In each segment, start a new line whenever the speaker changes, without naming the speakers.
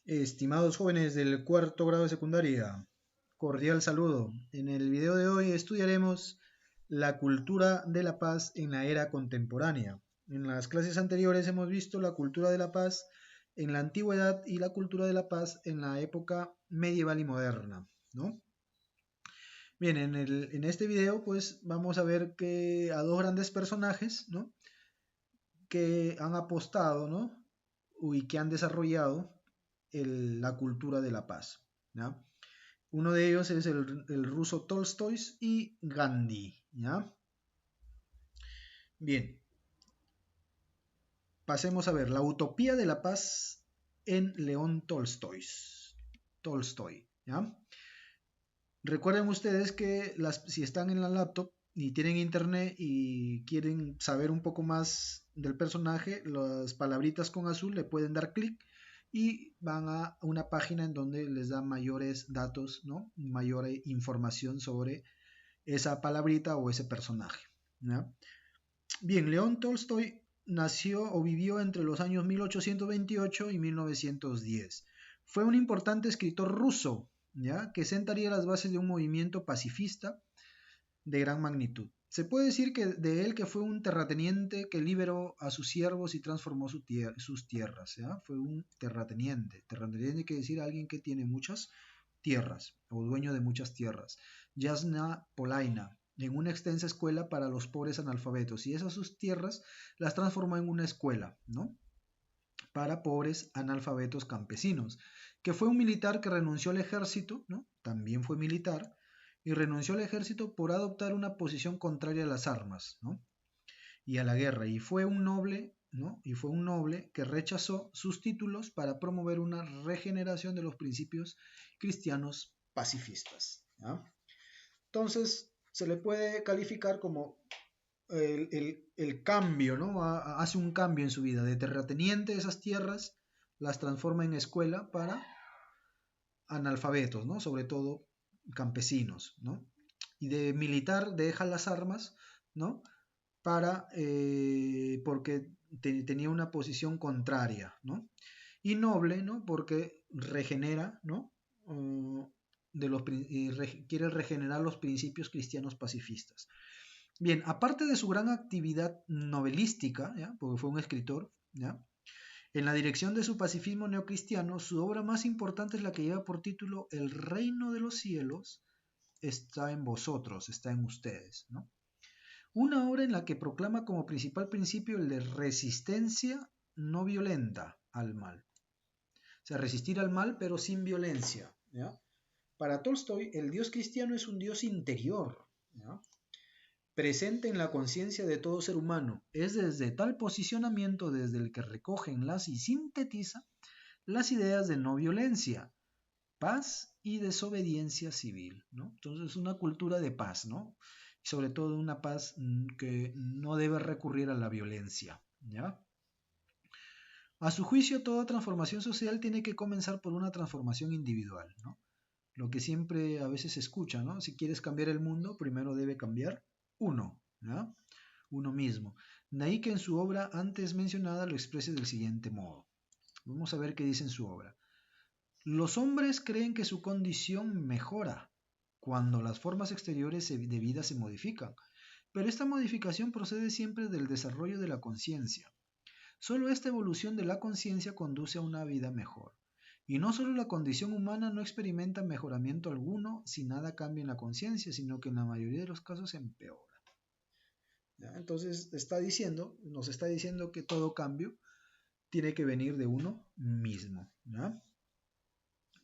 Estimados jóvenes del cuarto grado de secundaria, cordial saludo. En el video de hoy estudiaremos la cultura de la paz en la era contemporánea. En las clases anteriores hemos visto la cultura de la paz en la antigüedad y la cultura de la paz en la época medieval y moderna, ¿no? Bien, en este video pues vamos a ver que a dos grandes personajes, ¿no? Que han apostado, ¿no? Y que han desarrollado la cultura de la paz, ¿ya? Uno de ellos es el ruso Tolstoy y Gandhi, ¿ya? Bien, pasemos a ver la utopía de la paz en León Tolstoy. ¿Ya? Recuerden ustedes que si están en la laptop y tienen internet y quieren saber un poco más del personaje, las palabritas con azul le pueden dar clic y van a una página en donde les da mayores datos, ¿no? Mayor información sobre esa palabrita o ese personaje, ¿ya? Bien, León Tolstoy nació o vivió entre los años 1828 y 1910. Fue un importante escritor ruso, ¿ya? Que sentaría las bases de un movimiento pacifista de gran magnitud. Se puede decir que de él que fue un terrateniente que liberó a sus siervos y transformó sus tierras, ¿ya? Fue un terrateniente. Terrateniente quiere decir alguien que tiene muchas tierras o dueño de muchas tierras. Jasna Polaina, en una extensa escuela para los pobres analfabetos, y esas sus tierras las transformó en una escuela, ¿no? Para pobres analfabetos campesinos, que fue un militar que renunció al ejército, ¿no? También fue militar, y renunció al ejército por adoptar una posición contraria a las armas, ¿no? Y a la guerra, y fue un noble, ¿no? Y fue un noble que rechazó sus títulos para promover una regeneración de los principios cristianos pacifistas, ¿ya? Entonces, se le puede calificar como el cambio, ¿no? Hace un cambio en su vida. De terrateniente, esas tierras las transforma en escuela para analfabetos, ¿no? Sobre todo campesinos, ¿no? Y de militar deja las armas, ¿no? Porque tenía una posición contraria, ¿no? Y noble, ¿no? Porque regenera, ¿no? Quiere regenerar los principios cristianos pacifistas. Bien, aparte de su gran actividad novelística, ¿ya? Porque fue un escritor, ¿ya? En la dirección de su pacifismo neocristiano, su obra más importante es la que lleva por título El reino de los cielos está en vosotros, está en ustedes, ¿no? Una obra en la que proclama como principal principio el de resistencia no violenta al mal. O sea, resistir al mal pero sin violencia, ¿ya? Para Tolstoy, el Dios cristiano es un Dios interior, ¿ya? Presente en la conciencia de todo ser humano. Es desde tal posicionamiento desde el que recoge, enlaza y sintetiza las ideas de no violencia, paz y desobediencia civil, ¿no? Entonces, una cultura de paz, ¿no? Sobre todo una paz que no debe recurrir a la violencia, ¿ya? A su juicio, toda transformación social tiene que comenzar por una transformación individual, ¿no? Lo que siempre a veces se escucha, ¿no? Si quieres cambiar el mundo, primero debe cambiar uno, ¿no? Uno mismo. De ahí que en su obra antes mencionada lo exprese del siguiente modo. Vamos a ver qué dice en su obra. Los hombres creen que su condición mejora cuando las formas exteriores de vida se modifican, pero esta modificación procede siempre del desarrollo de la conciencia. Solo esta evolución de la conciencia conduce a una vida mejor. Y no solo la condición humana no experimenta mejoramiento alguno si nada cambia en la conciencia, sino que en la mayoría de los casos empeora. ¿Ya? Entonces nos está diciendo que todo cambio tiene que venir de uno mismo. ¿Ya?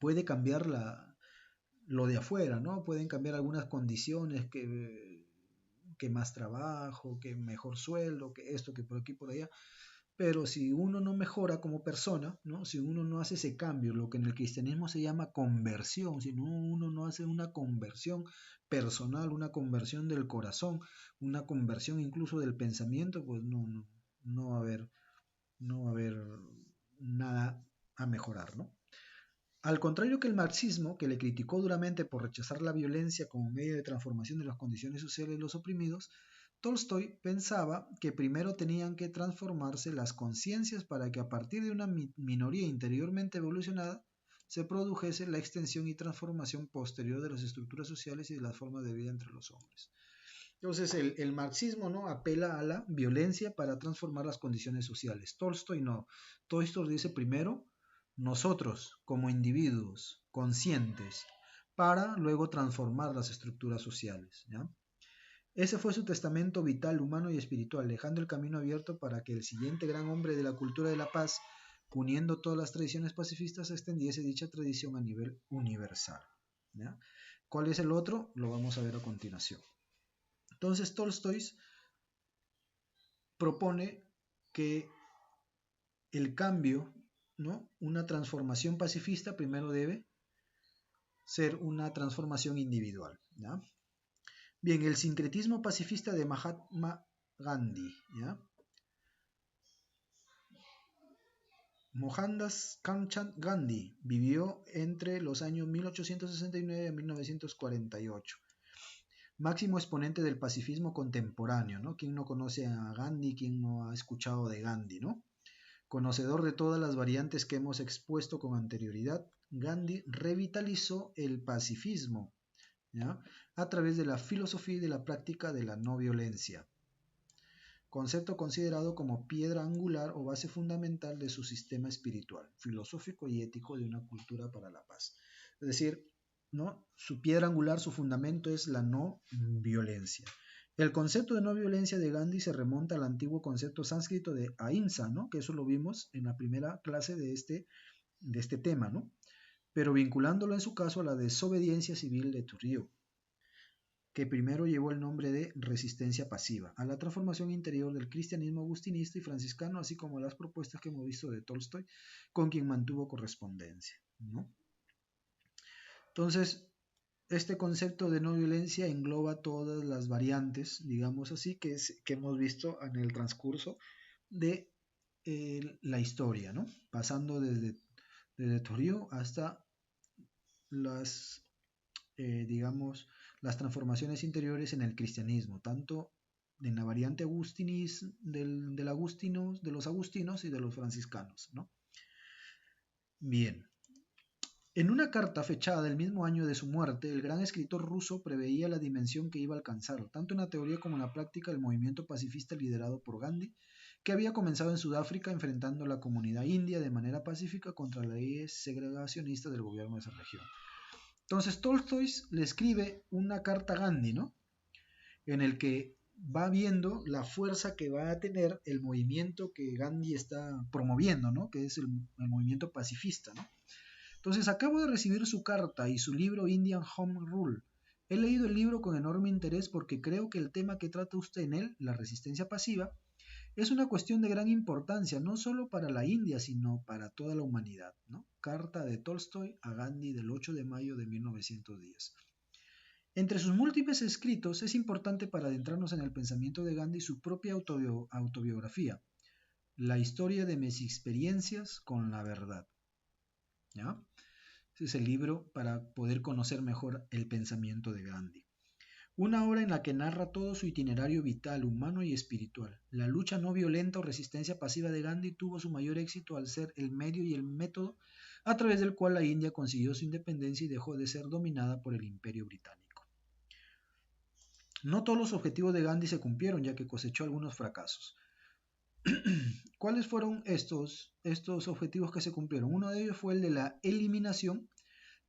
Puede cambiar lo de afuera, ¿no? Pueden cambiar algunas condiciones, que más trabajo, que mejor sueldo, que esto, que por aquí, por allá. Pero si uno no mejora como persona, ¿no? Si uno no hace ese cambio, lo que en el cristianismo se llama conversión, si uno no hace una conversión personal, una conversión del corazón, una conversión incluso del pensamiento, pues no va a haber, no va a haber nada a mejorar, ¿no? Al contrario que el marxismo, que le criticó duramente por rechazar la violencia como medio de transformación de las condiciones sociales de los oprimidos, Tolstoy pensaba que primero tenían que transformarse las conciencias para que a partir de una minoría interiormente evolucionada se produjese la extensión y transformación posterior de las estructuras sociales y de las formas de vida entre los hombres. Entonces el marxismo, ¿no?, apela a la violencia para transformar las condiciones sociales. Tolstoy no. Tolstoy dice primero nosotros como individuos conscientes para luego transformar las estructuras sociales, ¿ya? Ese fue su testamento vital, humano y espiritual, dejando el camino abierto para que el siguiente gran hombre de la cultura de la paz, uniendo todas las tradiciones pacifistas, extendiese dicha tradición a nivel universal, ¿ya? ¿Cuál es el otro? Lo vamos a ver a continuación. Entonces Tolstoy propone que el cambio, ¿no?, una transformación pacifista, primero debe ser una transformación individual, ¿ya? Bien, el sincretismo pacifista de Mahatma Gandhi, ¿ya? Mohandas Kamchand Gandhi vivió entre los años 1869 y 1948. Máximo exponente del pacifismo contemporáneo, ¿no? ¿Quién no conoce a Gandhi? ¿Quién no ha escuchado de Gandhi, ¿no? Conocedor de todas las variantes que hemos expuesto con anterioridad, Gandhi revitalizó el pacifismo, ¿ya?, a través de la filosofía y de la práctica de la no violencia, concepto considerado como piedra angular o base fundamental de su sistema espiritual, filosófico y ético de una cultura para la paz. Es decir, ¿no?, su piedra angular, su fundamento es la no violencia. El concepto de no violencia de Gandhi se remonta al antiguo concepto sánscrito de ahimsa, ¿no?, que eso lo vimos en la primera clase de este tema, ¿no?, pero vinculándolo en su caso a la desobediencia civil de Thoreau, que primero llevó el nombre de resistencia pasiva, a la transformación interior del cristianismo agustinista y franciscano, así como las propuestas que hemos visto de Tolstoy, con quien mantuvo correspondencia, ¿no? Entonces, este concepto de no violencia engloba todas las variantes, digamos así, que hemos visto en el transcurso de la historia, ¿no?, pasando desde Thoreau hasta las, digamos, las transformaciones interiores en el cristianismo, tanto en la variante de los agustinos y de los franciscanos, ¿no? Bien. En una carta fechada el mismo año de su muerte, el gran escritor ruso preveía la dimensión que iba a alcanzar, tanto en la teoría como en la práctica, el movimiento pacifista liderado por Gandhi, que había comenzado en Sudáfrica enfrentando a la comunidad india de manera pacífica contra las leyes segregacionistas del gobierno de esa región. Entonces Tolstoy le escribe una carta a Gandhi, ¿no?, en el que va viendo la fuerza que va a tener el movimiento que Gandhi está promoviendo, ¿no?, que es el movimiento pacifista, ¿no? Entonces, acabo de recibir su carta y su libro Indian Home Rule. He leído el libro con enorme interés porque creo que el tema que trata usted en él, la resistencia pasiva, es una cuestión de gran importancia, no solo para la India, sino para toda la humanidad, ¿no? Carta de Tolstoy a Gandhi del 8 de mayo de 1910. Entre sus múltiples escritos es importante para adentrarnos en el pensamiento de Gandhi su propia autobiografía, La historia de mis experiencias con la verdad, ¿ya? Ese es el libro para poder conocer mejor el pensamiento de Gandhi. Una obra en la que narra todo su itinerario vital, humano y espiritual. La lucha no violenta o resistencia pasiva de Gandhi tuvo su mayor éxito al ser el medio y el método a través del cual la India consiguió su independencia y dejó de ser dominada por el Imperio Británico. No todos los objetivos de Gandhi se cumplieron, ya que cosechó algunos fracasos. ¿Cuáles fueron estos objetivos que se cumplieron? Uno de ellos fue el de la eliminación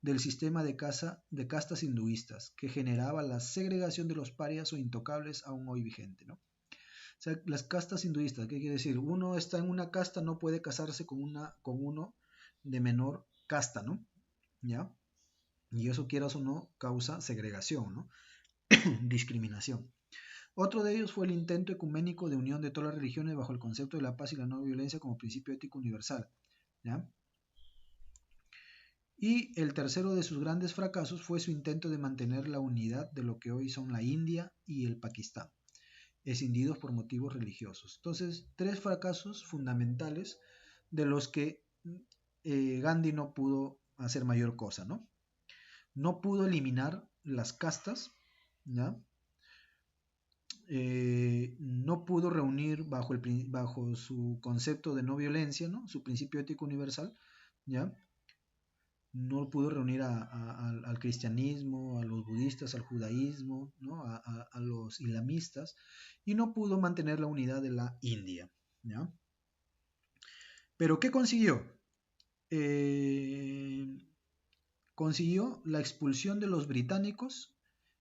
del sistema de castas hinduistas, que generaba la segregación de los parias o intocables aún hoy vigente, ¿no? O sea, las castas hinduistas, ¿qué quiere decir? Uno está en una casta, no puede casarse con uno de menor casta, ¿no? ¿Ya? Y eso, quieras o no, causa segregación, ¿no? Discriminación. Otro de ellos fue el intento ecuménico de unión de todas las religiones bajo el concepto de la paz y la no violencia como principio ético universal, ¿ya? Y el tercero de sus grandes fracasos fue su intento de mantener la unidad de lo que hoy son la India y el Pakistán, escindidos por motivos religiosos. Entonces, tres fracasos fundamentales de los que Gandhi no pudo hacer mayor cosa, ¿no? No pudo eliminar las castas, ¿ya? No pudo reunir bajo su concepto de no violencia, ¿no?, su principio ético universal, ¿ya? no pudo reunir al cristianismo, a los budistas, al judaísmo, ¿no? A los islamistas, y no pudo mantener la unidad de la India, ¿ya? Pero ¿qué consiguió? Eh, Consiguió la expulsión de los británicos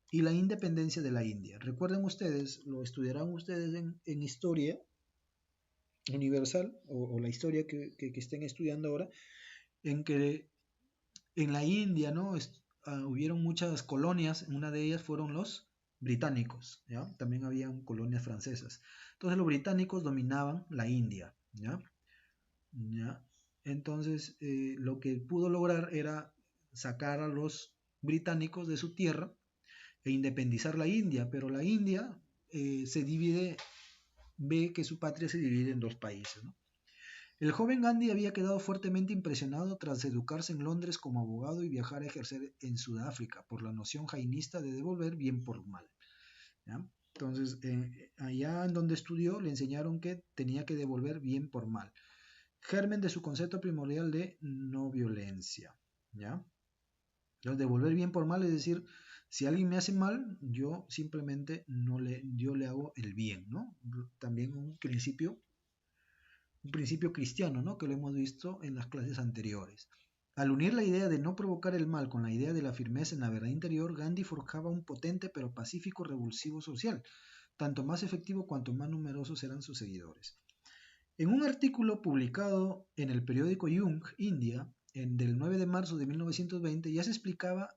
y la independencia de la India. Recuerden ustedes, lo estudiarán ustedes en historia universal o la historia que estén estudiando ahora, en que en la India, ¿no? Hubieron muchas colonias, una de ellas fueron los británicos, ¿ya? También habían colonias francesas. Entonces los británicos dominaban la India, ¿ya? ¿Ya? Entonces lo que pudo lograr era sacar a los británicos de su tierra e independizar la India, pero la India se divide, ve que su patria se divide en dos países, ¿no? El joven Gandhi había quedado fuertemente impresionado tras educarse en Londres como abogado y viajar a ejercer en Sudáfrica por la noción jainista de devolver bien por mal, ¿ya? Entonces, allá en donde estudió le enseñaron que tenía que devolver bien por mal, germen de su concepto primordial de no violencia, ¿ya? Entonces, devolver bien por mal es decir, si alguien me hace mal, yo simplemente yo le hago el bien, ¿no? También un principio cristiano, ¿no? Que lo hemos visto en las clases anteriores. Al unir la idea de no provocar el mal con la idea de la firmeza en la verdad interior, Gandhi forjaba un potente pero pacífico revulsivo social, tanto más efectivo cuanto más numerosos eran sus seguidores. En un artículo publicado en el periódico Young, India, del 9 de marzo de 1920, ya se explicaba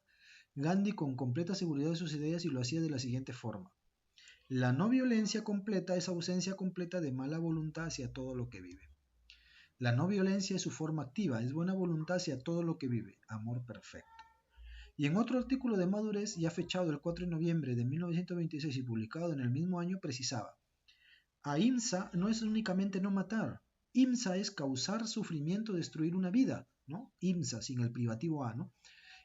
Gandhi con completa seguridad de sus ideas y lo hacía de la siguiente forma. La no violencia completa es ausencia completa de mala voluntad hacia todo lo que vive. La no violencia es su forma activa, es buena voluntad hacia todo lo que vive, amor perfecto. Y en otro artículo de madurez, ya fechado el 4 de noviembre de 1926 y publicado en el mismo año, precisaba: Ahimsa no es únicamente no matar, Himsa es causar sufrimiento, destruir una vida, ¿no? Himsa, sin el privativo A, ¿no?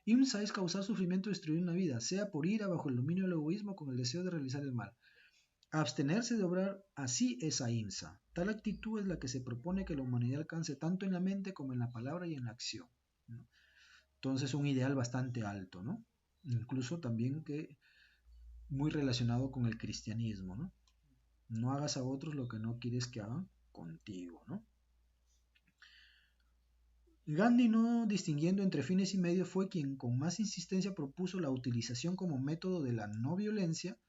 Himsa es causar sufrimiento, destruir una vida, sea por ira, bajo el dominio del egoísmo, con el deseo de realizar el mal. Abstenerse de obrar así es ahimsa. Tal actitud es la que se propone que la humanidad alcance tanto en la mente como en la palabra y en la acción, ¿no? Entonces un ideal bastante alto, ¿no? Incluso también que muy relacionado con el cristianismo, ¿no? No hagas a otros lo que no quieres que hagan contigo, ¿no? Gandhi, no distinguiendo entre fines y medios, fue quien con más insistencia propuso la utilización como método de la no violencia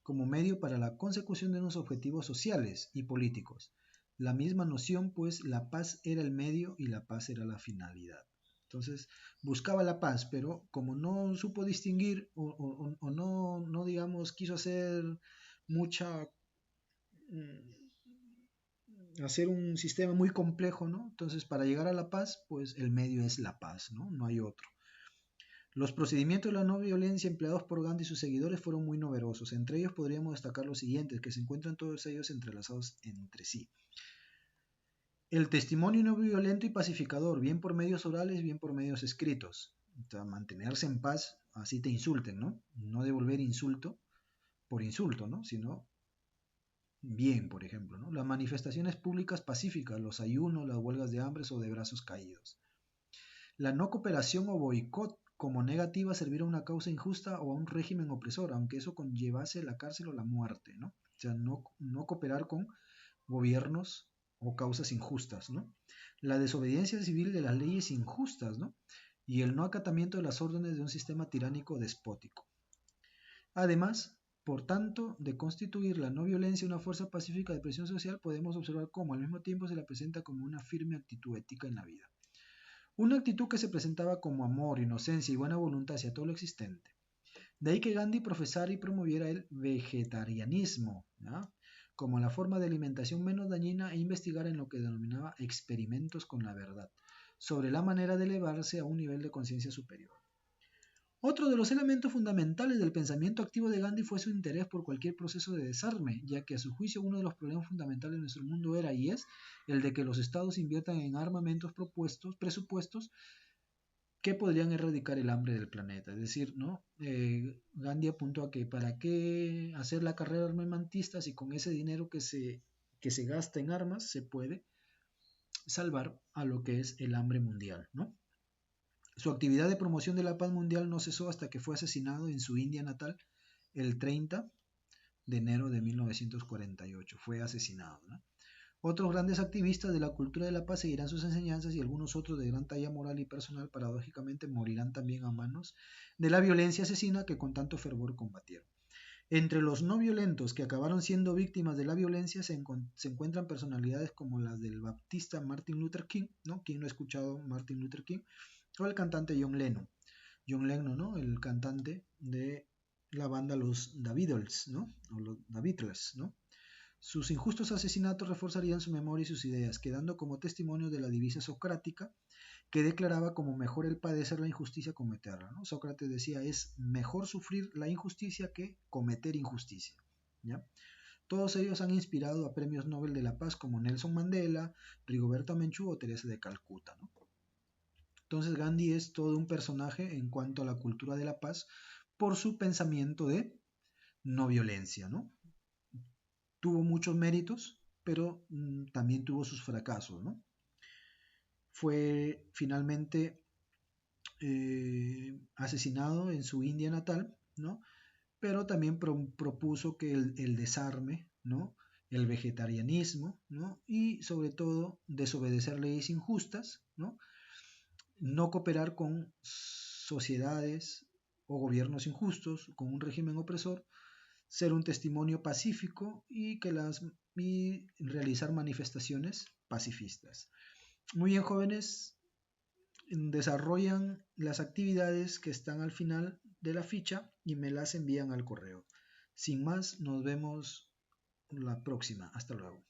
como medio para la consecución de unos objetivos sociales y políticos. La misma noción, pues, la paz era el medio y la paz era la finalidad. Entonces, buscaba la paz, pero como no supo distinguir o no, digamos, quiso hacer mucha hacer un sistema muy complejo, ¿no? Entonces, para llegar a la paz, pues el medio es la paz, ¿no? No hay otro. Los procedimientos de la no violencia empleados por Gandhi y sus seguidores fueron muy numerosos. Entre ellos podríamos destacar los siguientes, que se encuentran todos ellos entrelazados entre sí. El testimonio no violento y pacificador, bien por medios orales, bien por medios escritos. O sea, mantenerse en paz, así te insulten, ¿no? No devolver insulto por insulto, ¿no? Sino bien, por ejemplo, ¿no? Las manifestaciones públicas pacíficas, los ayunos, las huelgas de hambre o de brazos caídos. La no cooperación o boicot como negativa a servir a una causa injusta o a un régimen opresor, aunque eso conllevase la cárcel o la muerte, ¿no? O sea, no cooperar con gobiernos o causas injustas, ¿no? La desobediencia civil de las leyes injustas, ¿no? Y el no acatamiento de las órdenes de un sistema tiránico despótico. Además, por tanto, de constituir la no violencia una fuerza pacífica de presión social, podemos observar cómo al mismo tiempo se la presenta como una firme actitud ética en la vida. Una actitud que se presentaba como amor, inocencia y buena voluntad hacia todo lo existente. De ahí que Gandhi profesara y promoviera el vegetarianismo, ¿no? Como la forma de alimentación menos dañina e investigara en lo que denominaba experimentos con la verdad, sobre la manera de elevarse a un nivel de conciencia superior. Otro de los elementos fundamentales del pensamiento activo de Gandhi fue su interés por cualquier proceso de desarme, ya que a su juicio uno de los problemas fundamentales de nuestro mundo era y es el de que los estados inviertan en armamentos presupuestos que podrían erradicar el hambre del planeta. Es decir, ¿no? Gandhi apuntó a que para qué hacer la carrera armamentista si con ese dinero que se gasta en armas se puede salvar a lo que es el hambre mundial, ¿no? Su actividad de promoción de la paz mundial no cesó hasta que fue asesinado en su India natal el 30 de enero de 1948. Fue asesinado, ¿no? Otros grandes activistas de la cultura de la paz seguirán sus enseñanzas y algunos otros de gran talla moral y personal paradójicamente morirán también a manos de la violencia asesina que con tanto fervor combatieron. Entre los no violentos que acabaron siendo víctimas de la violencia se encuentran personalidades como las del baptista Martin Luther King, ¿no? ¿Quién no ha escuchado Martin Luther King? O el cantante John Lennon. John Lennon, ¿no? El cantante de la banda los The Beatles, ¿no? O los The Beatles, ¿no? Sus injustos asesinatos reforzarían su memoria y sus ideas, quedando como testimonio de la divisa socrática que declaraba como mejor el padecer la injusticia cometerla, ¿no? Sócrates decía, es mejor sufrir la injusticia que cometer injusticia, ¿ya? Todos ellos han inspirado a premios Nobel de la Paz como Nelson Mandela, Rigoberta Menchú o Teresa de Calcuta, ¿no? Entonces Gandhi es todo un personaje en cuanto a la cultura de la paz por su pensamiento de no violencia, ¿no? Tuvo muchos méritos, pero también tuvo sus fracasos, ¿no? Fue finalmente asesinado en su India natal, ¿no? Pero también propuso que el desarme, ¿no? El vegetarianismo, ¿no? Y sobre todo desobedecer leyes injustas, ¿no? No cooperar con sociedades o gobiernos injustos, con un régimen opresor, ser un testimonio pacífico y realizar manifestaciones pacifistas. Muy bien, jóvenes, desarrollan las actividades que están al final de la ficha y me las envían al correo. Sin más, nos vemos la próxima. Hasta luego.